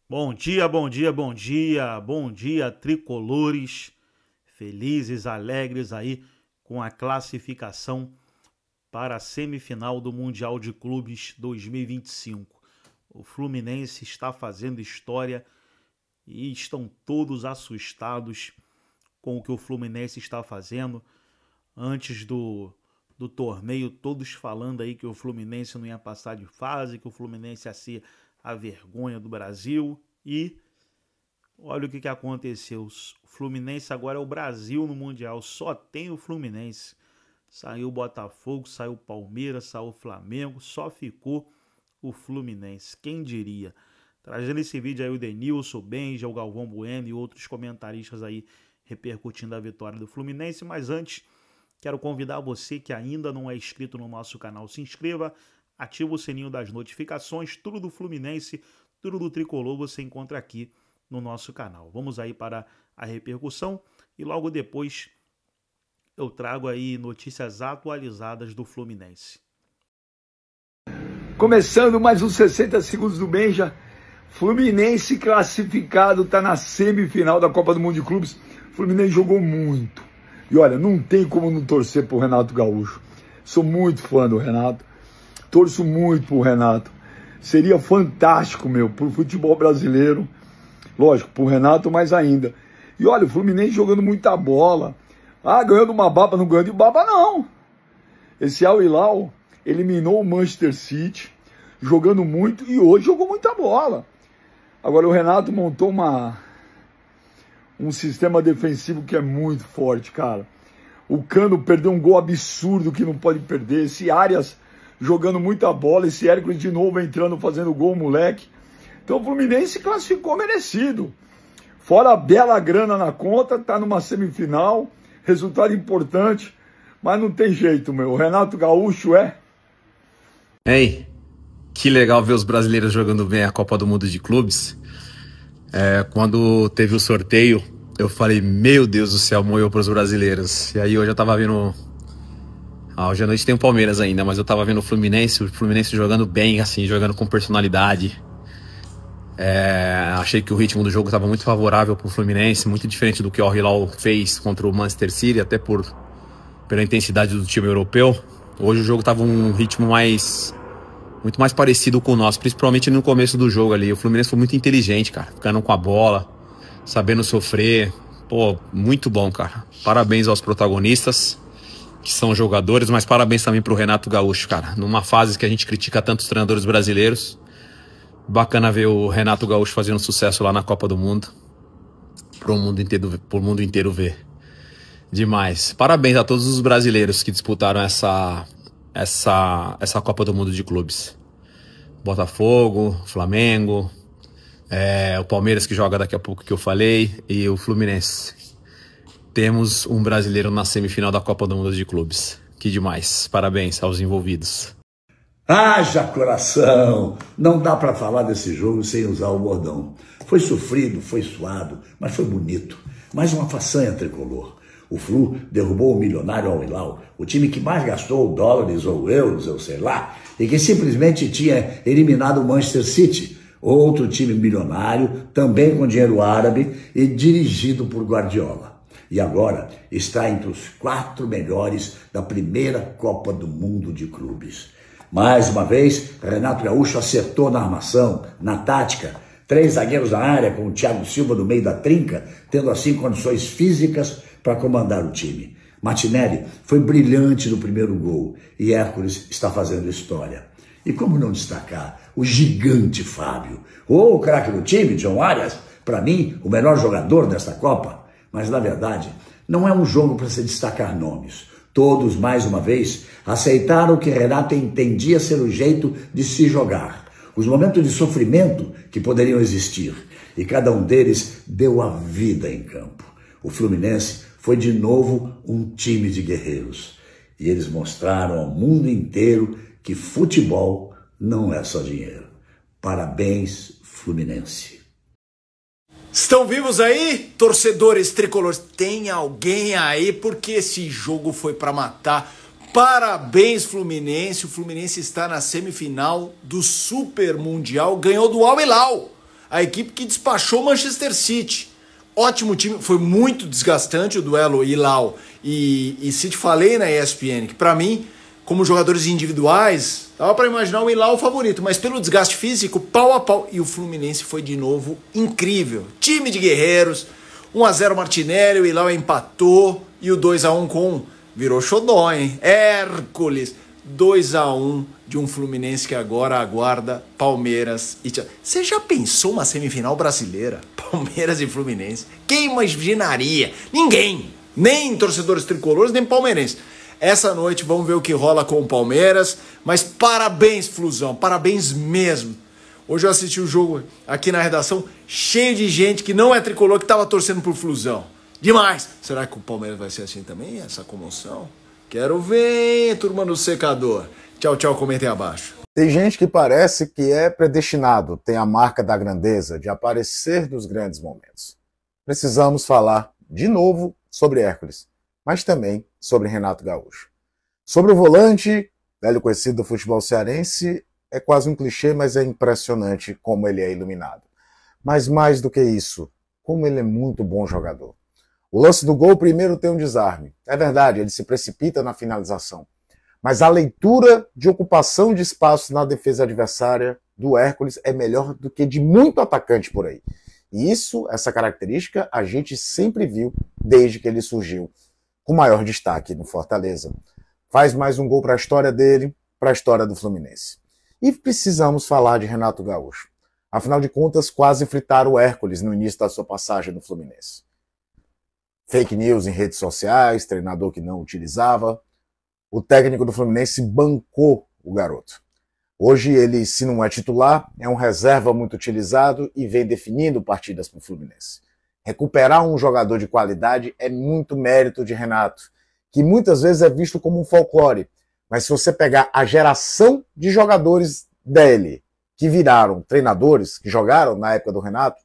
Bom dia, bom dia, bom dia, bom dia, tricolores, felizes, alegres aí com a classificação para a semifinal do Mundial de Clubes 2025. O Fluminense está fazendo história e estão todos assustados com o que o Fluminense está fazendo. Antes do torneio, todos falando aí que o Fluminense não ia passar de fase, que o Fluminense ia ser a vergonha do Brasil. E olha o que aconteceu. O Fluminense agora é o Brasil no Mundial. Só tem o Fluminense. Saiu o Botafogo, saiu o Palmeiras, saiu o Flamengo. Só ficou o Fluminense. Quem diria? Trazendo esse vídeo aí o Denilson, o Benja, o Galvão Bueno e outros comentaristas aí repercutindo a vitória do Fluminense. Mas antes, quero convidar você que ainda não é inscrito no nosso canal, se inscreva, ativa o sininho das notificações, tudo do Fluminense, tudo do Tricolor você encontra aqui no nosso canal. Vamos aí para a repercussão e logo depois eu trago aí notícias atualizadas do Fluminense. Começando mais uns 60 segundos do Benja. Fluminense classificado, tá na semifinal da Copa do Mundo de Clubes. Fluminense jogou muito. E olha, não tem como não torcer pro Renato Gaúcho. Sou muito fã do Renato. Torço muito pro Renato. Seria fantástico, pro futebol brasileiro. Lógico, pro Renato mais ainda. E olha, o Fluminense jogando muita bola. Ah, ganhando uma baba, não ganhou de baba, não. Esse Al Hilal eliminou o Manchester City, jogando muito, e hoje jogou muita bola. Agora o Renato montou um sistema defensivo que é muito forte, cara. O Cano perdeu um gol absurdo que não pode perder. Esse Arias jogando muita bola. Esse Hércules de novo entrando, fazendo gol, moleque. Então o Fluminense classificou merecido. Fora a bela grana na conta, tá numa semifinal. Resultado importante. Mas não tem jeito, O Renato Gaúcho é... Ei, que legal ver os brasileiros jogando bem a Copa do Mundo de Clubes. Quando teve o sorteio, eu falei, meu Deus do céu, moeu para os brasileiros. E aí hoje eu tava vendo... hoje à noite tem o Palmeiras ainda, mas eu tava vendo o Fluminense jogando bem, assim, jogando com personalidade. Achei que o ritmo do jogo estava muito favorável pro Fluminense, muito diferente do que o Al Hilal fez contra o Manchester City, até pela intensidade do time europeu. Hoje o jogo tava um ritmo muito mais parecido com o nosso, principalmente no começo do jogo ali. O Fluminense foi muito inteligente, cara, ficando com a bola, sabendo sofrer. Pô, muito bom, cara. Parabéns aos protagonistas, que são jogadores, mas parabéns também pro Renato Gaúcho, cara. Numa fase que a gente critica tanto os treinadores brasileiros, bacana ver o Renato Gaúcho fazendo sucesso lá na Copa do Mundo, pro mundo inteiro ver. Demais. Parabéns a todos os brasileiros que disputaram essa Copa do Mundo de Clubes. Botafogo, Flamengo, o Palmeiras que joga daqui a pouco que eu falei, e o Fluminense. Temos um brasileiro na semifinal da Copa do Mundo de Clubes. Que demais. Parabéns aos envolvidos. Haja coração! Não dá para falar desse jogo sem usar o bordão. Foi sofrido, foi suado, mas foi bonito. Mais uma façanha tricolor. O Flu derrubou o milionário Al Hilal, o time que mais gastou dólares ou euros, eu sei lá, e que simplesmente tinha eliminado o Manchester City, outro time milionário, também com dinheiro árabe e dirigido por Guardiola. E agora está entre os 4 melhores da primeira Copa do Mundo de Clubes. Mais uma vez, Renato Gaúcho acertou na armação, na tática. 3 zagueiros na área, com o Thiago Silva no meio da trinca, tendo assim condições físicas para comandar o time. Martinelli foi brilhante no primeiro gol e Hércules está fazendo história. E como não destacar o gigante Fábio, ou o craque do time, John Arias, para mim, o melhor jogador desta Copa. Mas, na verdade, não é um jogo para se destacar nomes. Todos, mais uma vez, aceitaram que Renato entendia ser o jeito de se jogar. Os momentos de sofrimento que poderiam existir. E cada um deles deu a vida em campo. O Fluminense foi de novo um time de guerreiros. E eles mostraram ao mundo inteiro que futebol não é só dinheiro. Parabéns, Fluminense. Estão vivos aí, torcedores tricolores? Tem alguém aí? Porque esse jogo foi para matar. Parabéns, Fluminense. O Fluminense está na semifinal do Super Mundial. Ganhou do Al Hilal. a equipe que despachou o Manchester City. Ótimo time, foi muito desgastante o duelo Hilal e City. Falei na ESPN que para mim, como jogadores individuais, dava para imaginar o Hilal favorito, mas pelo desgaste físico, pau a pau. E o Fluminense foi de novo incrível. Time de guerreiros, 1-0 Martinelli, o Hilal empatou e o 2-1 virou xodó, hein? Hércules, 2-1 de um Fluminense que agora aguarda Palmeiras e Chelsea. Você já pensou uma semifinal brasileira? Palmeiras e Fluminense? Quem imaginaria? Ninguém! Nem torcedores tricolores, nem palmeirenses. Essa noite vamos ver o que rola com o Palmeiras, mas parabéns, Flusão, parabéns mesmo. Hoje eu assisti o jogo aqui na redação, cheio de gente que não é tricolor, que estava torcendo pro Flusão. Demais! Será que o Palmeiras vai ser assim também, essa comoção? Quero ver, hein, turma do secador. Tchau, tchau, comentem abaixo. Tem gente que parece que é predestinado, tem a marca da grandeza, de aparecer nos grandes momentos. Precisamos falar de novo sobre Hércules, mas também sobre Renato Gaúcho. Sobre o volante, velho conhecido do futebol cearense, é quase um clichê, mas é impressionante como ele é iluminado. Mas mais do que isso, como ele é muito bom jogador. O lance do gol primeiro tem um desarme. É verdade, ele se precipita na finalização. Mas a leitura de ocupação de espaço na defesa adversária do Hércules é melhor do que de muito atacante por aí. E isso, essa característica, a gente sempre viu desde que ele surgiu, com maior destaque no Fortaleza. Faz mais um gol para a história dele, para a história do Fluminense. E precisamos falar de Renato Gaúcho. Afinal de contas, quase fritaram o Hércules no início da sua passagem no Fluminense. Fake news em redes sociais, treinador que não utilizava. O técnico do Fluminense bancou o garoto. Hoje ele, se não é titular, é um reserva muito utilizado e vem definindo partidas para o Fluminense. Recuperar um jogador de qualidade é muito mérito de Renato, que muitas vezes é visto como um folclore. Mas se você pegar a geração de jogadores dele, que viraram treinadores, que jogaram na época do Renato,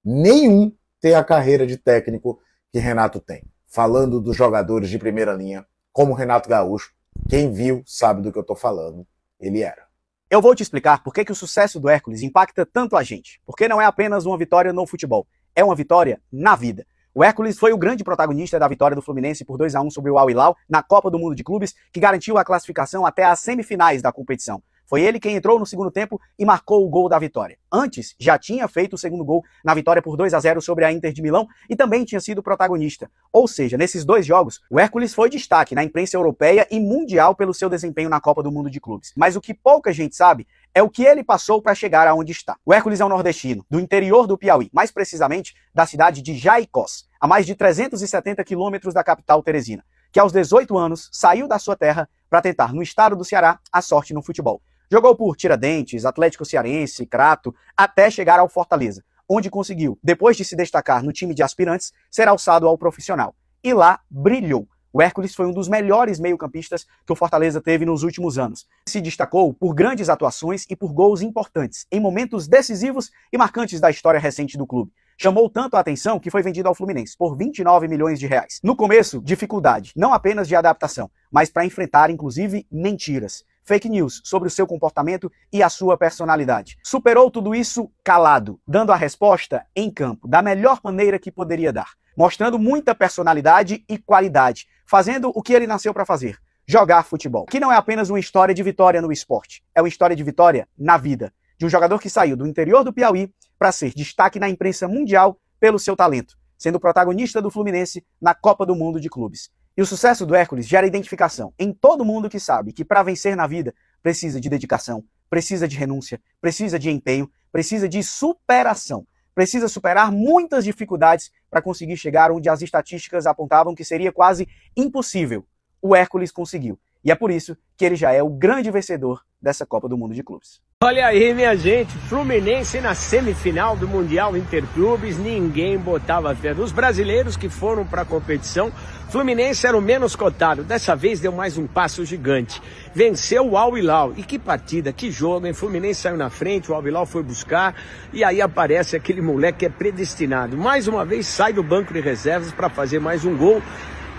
nenhum tem a carreira de técnico que Renato tem. Falando dos jogadores de primeira linha, como Renato Gaúcho, quem viu sabe do que eu estou falando, ele era. Eu vou te explicar por que o sucesso do Hércules impacta tanto a gente. Porque não é apenas uma vitória no futebol, é uma vitória na vida. O Hércules foi o grande protagonista da vitória do Fluminense por 2-1 sobre o Al Hilal na Copa do Mundo de Clubes, que garantiu a classificação até as semifinais da competição. Foi ele quem entrou no segundo tempo e marcou o gol da vitória. Antes, já tinha feito o segundo gol na vitória por 2-0 sobre a Inter de Milão e também tinha sido protagonista. Ou seja, nesses dois jogos, o Hércules foi destaque na imprensa europeia e mundial pelo seu desempenho na Copa do Mundo de Clubes. Mas o que pouca gente sabe é o que ele passou para chegar aonde está. O Hércules é um nordestino, do interior do Piauí, mais precisamente da cidade de Jaicós, a mais de 370 quilômetros da capital Teresina, que aos 18 anos saiu da sua terra para tentar no estado do Ceará a sorte no futebol. Jogou por Tiradentes, Atlético Cearense, Crato, até chegar ao Fortaleza, onde conseguiu, depois de se destacar no time de aspirantes, ser alçado ao profissional. E lá brilhou. O Hércules foi um dos melhores meio-campistas que o Fortaleza teve nos últimos anos. Se destacou por grandes atuações e por gols importantes, em momentos decisivos e marcantes da história recente do clube. Chamou tanto a atenção que foi vendido ao Fluminense por 29 milhões de reais. No começo, dificuldade, não apenas de adaptação, mas para enfrentar, inclusive, mentiras. Fake news sobre o seu comportamento e a sua personalidade. Superou tudo isso calado, dando a resposta em campo, da melhor maneira que poderia dar. Mostrando muita personalidade e qualidade, fazendo o que ele nasceu para fazer, jogar futebol. Que não é apenas uma história de vitória no esporte, é uma história de vitória na vida. De um jogador que saiu do interior do Piauí para ser destaque na imprensa mundial pelo seu talento, sendo protagonista do Fluminense na Copa do Mundo de Clubes. E o sucesso do Hércules gera identificação em todo mundo que sabe que para vencer na vida precisa de dedicação, precisa de renúncia, precisa de empenho, precisa de superação. Precisa superar muitas dificuldades para conseguir chegar onde as estatísticas apontavam que seria quase impossível. O Hércules conseguiu. E é por isso que ele já é o grande vencedor dessa Copa do Mundo de Clubes. Olha aí, minha gente, Fluminense na semifinal do Mundial Interclubes, ninguém botava fé. Dos brasileiros que foram para a competição, Fluminense era o menos cotado. Dessa vez deu mais um passo gigante. Venceu o Al Hilal. E que partida, que jogo, hein? Fluminense saiu na frente, o Al Hilal foi buscar e aí aparece aquele moleque que é predestinado. Mais uma vez sai do banco de reservas para fazer mais um gol.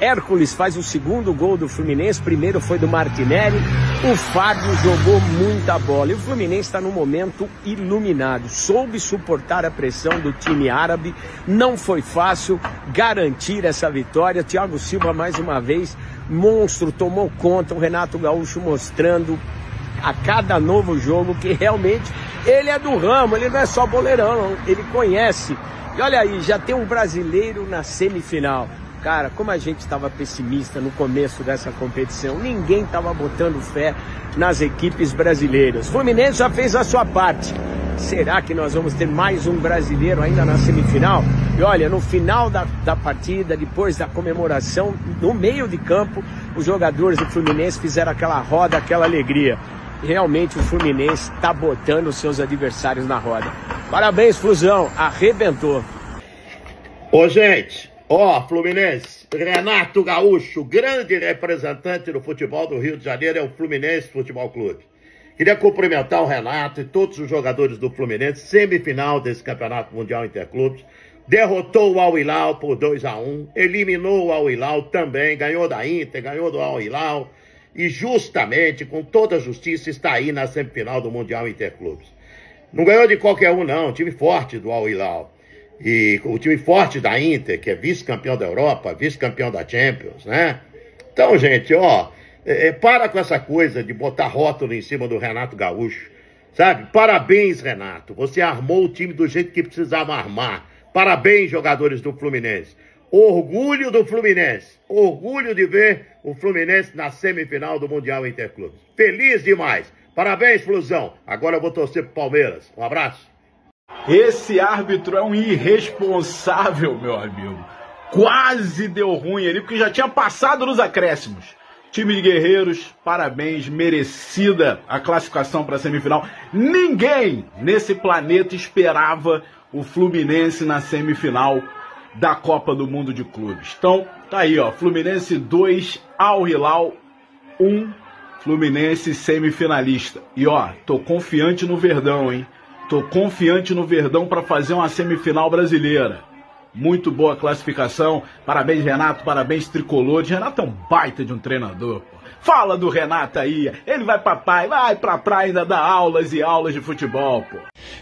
Hércules faz o segundo gol do Fluminense, primeiro foi do Martinelli, o Fábio jogou muita bola e o Fluminense está num momento iluminado, soube suportar a pressão do time árabe, não foi fácil garantir essa vitória. Thiago Silva mais uma vez, monstro, tomou conta, o Renato Gaúcho mostrando a cada novo jogo que realmente ele é do ramo, ele não é só boleirão, ele conhece. E olha aí, já tem um brasileiro na semifinal. Cara, como a gente estava pessimista no começo dessa competição, ninguém estava botando fé nas equipes brasileiras. O Fluminense já fez a sua parte. Será que nós vamos ter mais um brasileiro ainda na semifinal? E olha, no final da partida, depois da comemoração, no meio de campo, os jogadores do Fluminense fizeram aquela roda, aquela alegria. Realmente o Fluminense está botando os seus adversários na roda. Parabéns, Flusão, arrebentou. Ô, gente... Fluminense, Renato Gaúcho, grande representante do futebol do Rio de Janeiro, é o Fluminense Futebol Clube. Queria cumprimentar o Renato e todos os jogadores do Fluminense, semifinal desse Campeonato Mundial Interclubes, derrotou o Al Hilal por 2-1, eliminou o Al Hilal também, ganhou da Inter, ganhou do Al Hilal, e justamente, com toda a justiça, está aí na semifinal do Mundial Interclubes. Não ganhou de qualquer um não, time forte do Al Hilal. E o time forte da Inter, que é vice-campeão da Europa, vice-campeão da Champions, né? Então, gente, para com essa coisa de botar rótulo em cima do Renato Gaúcho, sabe? Parabéns, Renato. Você armou o time do jeito que precisava armar. Parabéns, jogadores do Fluminense. Orgulho do Fluminense. Orgulho de ver o Fluminense na semifinal do Mundial Interclubes. Feliz demais. Parabéns, Flusão. Agora eu vou torcer pro Palmeiras. Um abraço. Esse árbitro é um irresponsável, meu amigo. Quase deu ruim ali, porque já tinha passado nos acréscimos. Time de guerreiros, parabéns, merecida a classificação para a semifinal. Ninguém nesse planeta esperava o Fluminense na semifinal da Copa do Mundo de Clubes. Então, tá aí, ó, Fluminense 2, Al Hilal 1, Fluminense semifinalista. E ó, tô confiante no Verdão, hein? Tô confiante no Verdão para fazer uma semifinal brasileira. Muito boa classificação. Parabéns, Renato. Parabéns, Tricolores. Renato é um baita de um treinador, pô. Fala do Renato aí. Ele vai pra praia ainda dar aulas e aulas de futebol, pô.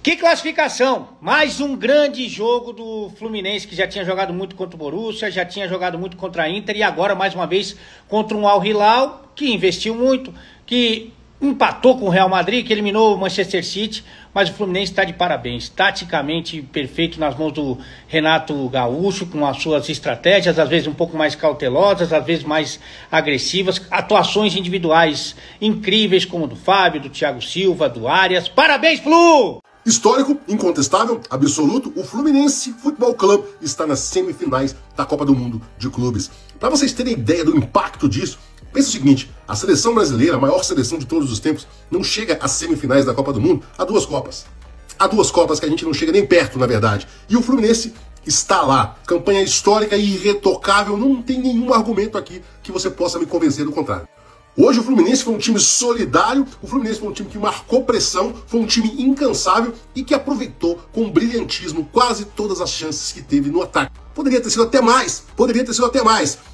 Que classificação! Mais um grande jogo do Fluminense, que já tinha jogado muito contra o Borussia, já tinha jogado muito contra a Inter e agora mais uma vez contra um Al Hilal, que investiu muito, que empatou com o Real Madrid, que eliminou o Manchester City, mas o Fluminense está de parabéns, taticamente perfeito nas mãos do Renato Gaúcho, com as suas estratégias, às vezes um pouco mais cautelosas, às vezes mais agressivas, atuações individuais incríveis, como do Fábio, do Thiago Silva, do Arias. Parabéns, Flu! Histórico, incontestável, absoluto, o Fluminense Futebol Clube está nas semifinais da Copa do Mundo de Clubes. Para vocês terem ideia do impacto disso, pensa o seguinte, a seleção brasileira, a maior seleção de todos os tempos, não chega às semifinais da Copa do Mundo há duas Copas. Há duas Copas que a gente não chega nem perto, na verdade. E o Fluminense está lá. Campanha histórica e irretocável, não tem nenhum argumento aqui que você possa me convencer do contrário. Hoje o Fluminense foi um time solidário, o Fluminense foi um time que marcou pressão, foi um time incansável e que aproveitou com brilhantismo quase todas as chances que teve no ataque. Poderia ter sido até mais,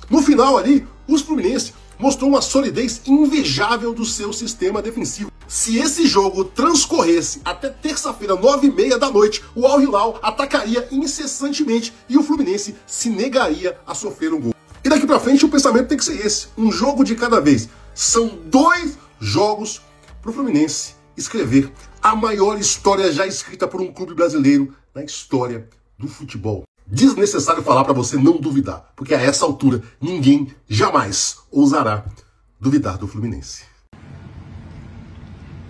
No final ali, os Fluminense mostrou uma solidez invejável do seu sistema defensivo. Se esse jogo transcorresse até terça-feira, 9h30 da noite, o Al Hilal atacaria incessantemente e o Fluminense se negaria a sofrer um gol. E daqui pra frente o pensamento tem que ser esse, um jogo de cada vez. São 2 jogos pro Fluminense escrever a maior história já escrita por um clube brasileiro na história do futebol. Desnecessário falar para você não duvidar, porque a essa altura ninguém jamais ousará duvidar do Fluminense.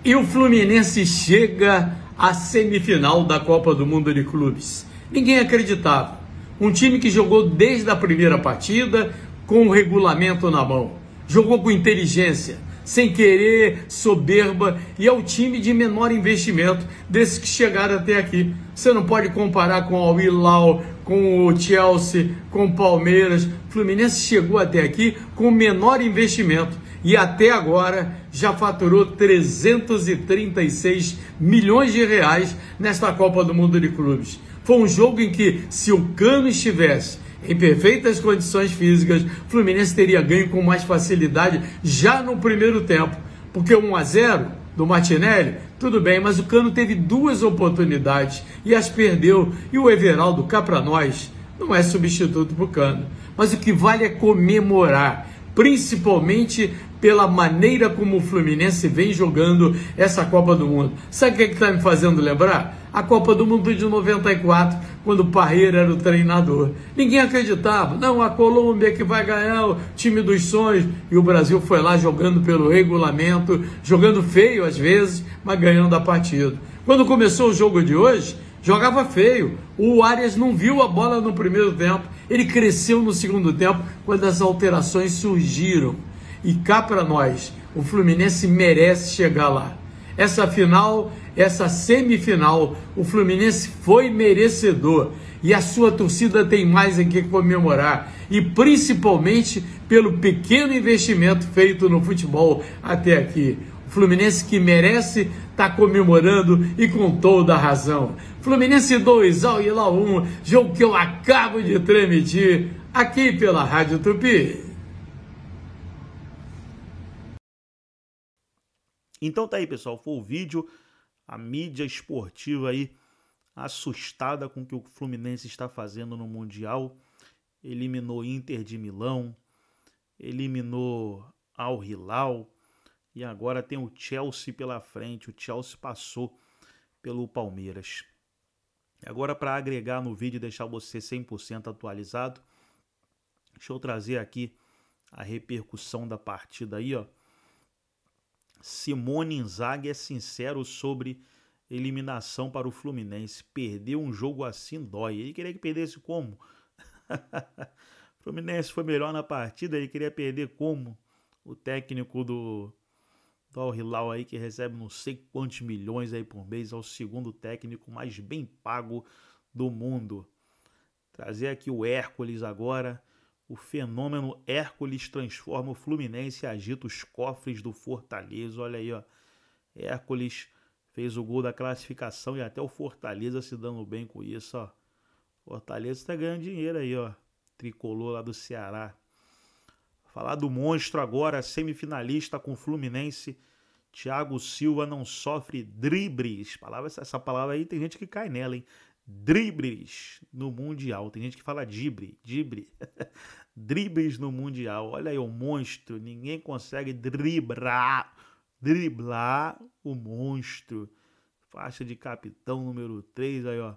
E o Fluminense chega à semifinal da Copa do Mundo de Clubes. Ninguém acreditava. Um time que jogou desde a primeira partida com o regulamento na mão. Jogou com inteligência, sem querer, soberba, e é o time de menor investimento desses que chegaram até aqui. Você não pode comparar com o Al Hilal, com o Chelsea, com o Palmeiras. O Fluminense chegou até aqui com o menor investimento e até agora já faturou 336 milhões de reais nesta Copa do Mundo de Clubes. Foi um jogo em que, se o Cano estivesse, Em perfeitas condições físicas, o Fluminense teria ganho com mais facilidade já no primeiro tempo, porque 1-0 do Martinelli, tudo bem, mas o Cano teve 2 oportunidades e as perdeu, e o Everaldo, cá para nós, não é substituto para o Cano. Mas o que vale é comemorar, principalmente pela maneira como o Fluminense vem jogando essa Copa do Mundo. Sabe o que está me fazendo lembrar? A Copa do Mundo de 94, quando o Parreira era o treinador. Ninguém acreditava. Não, a Colômbia que vai ganhar o time dos sonhos. E o Brasil foi lá jogando pelo regulamento, jogando feio às vezes, mas ganhando a partida. Quando começou o jogo de hoje, jogava feio. O Arias não viu a bola no primeiro tempo. Ele cresceu no segundo tempo, quando as alterações surgiram. E cá para nós, o Fluminense merece chegar lá. Essa final, essa semifinal, o Fluminense foi merecedor. E a sua torcida tem mais em que comemorar. E principalmente pelo pequeno investimento feito no futebol até aqui. O Fluminense que merece está comemorando e com toda a razão. Fluminense 2, Al Hilal 1, jogo que eu acabo de transmitir aqui pela Rádio Tupi. Então tá aí, pessoal, foi o vídeo, a mídia esportiva aí assustada com o que o Fluminense está fazendo no Mundial. Eliminou Inter de Milão, eliminou Al Hilal e agora tem o Chelsea pela frente. O Chelsea passou pelo Palmeiras. Agora, para agregar no vídeo e deixar você 100% atualizado, deixa eu trazer aqui a repercussão da partida aí, ó. Simone Inzaghi é sincero sobre eliminação para o Fluminense. Perder um jogo assim dói. Ele queria que perdesse como? O Fluminense foi melhor na partida, ele queria perder como? O técnico do Al Hilal aí, que recebe não sei quantos milhões aí por mês, é o segundo técnico mais bem pago do mundo. Trazer aqui o Hércules agora. O fenômeno Hércules transforma o Fluminense e agita os cofres do Fortaleza. Olha aí, ó. Hércules fez o gol da classificação e até o Fortaleza se dando bem com isso, ó. Fortaleza tá ganhando dinheiro aí, ó. Tricolor lá do Ceará. Falar do monstro agora, semifinalista com o Fluminense. Thiago Silva não sofre dribles. Essa palavra aí tem gente que cai nela, hein? Dribles no Mundial. Tem gente que fala drible. Dribles no Mundial. Olha aí o monstro. Ninguém consegue driblar o monstro. Faixa de capitão número 3 aí, ó.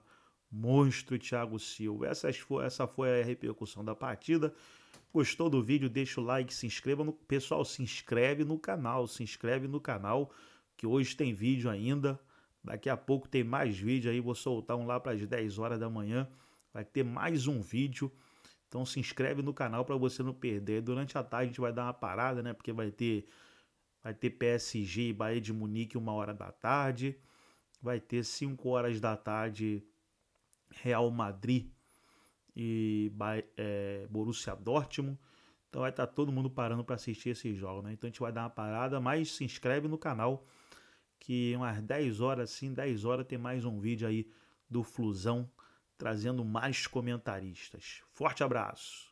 Monstro Thiago Silva. Essa foi a repercussão da partida. Gostou do vídeo? Deixa o like, se inscreva no... Pessoal, se inscreve no canal, que hoje tem vídeo ainda. Daqui a pouco tem mais vídeo aí, vou soltar um lá para as 10 horas da manhã. Vai ter mais um vídeo. Então se inscreve no canal para você não perder. Durante a tarde a gente vai dar uma parada, né? Porque vai ter PSG e Bayern de Munique 1h da tarde. Vai ter 5 horas da tarde Real Madrid e Borussia Dortmund. Então vai estar todo mundo parando para assistir esse jogo, né? Então a gente vai dar uma parada, mas se inscreve no canal, que umas 10 horas, sim, 10 horas tem mais um vídeo aí do Flusão, trazendo mais comentaristas. Forte abraço!